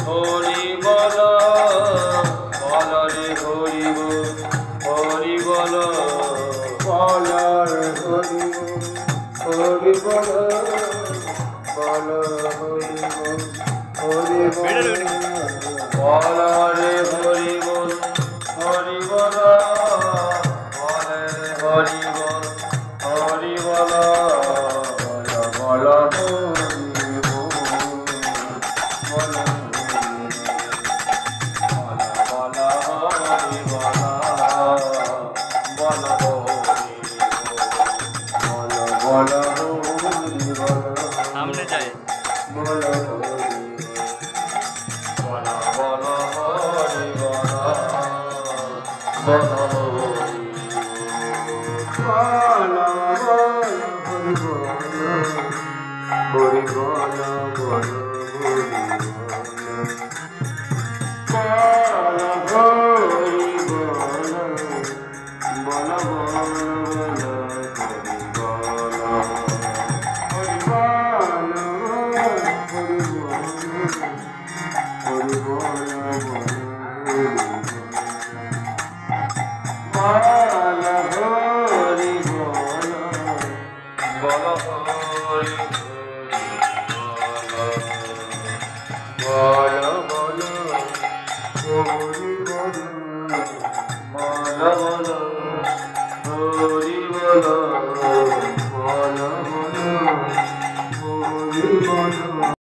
হরি বল বল রে হরি বল হরি বল বল রে হরি বল হরি বল বল হরি বল হরি বল বল রে হরি বল হরি বল বল রে হরি বল হরি বল বল सामने जाए বল বল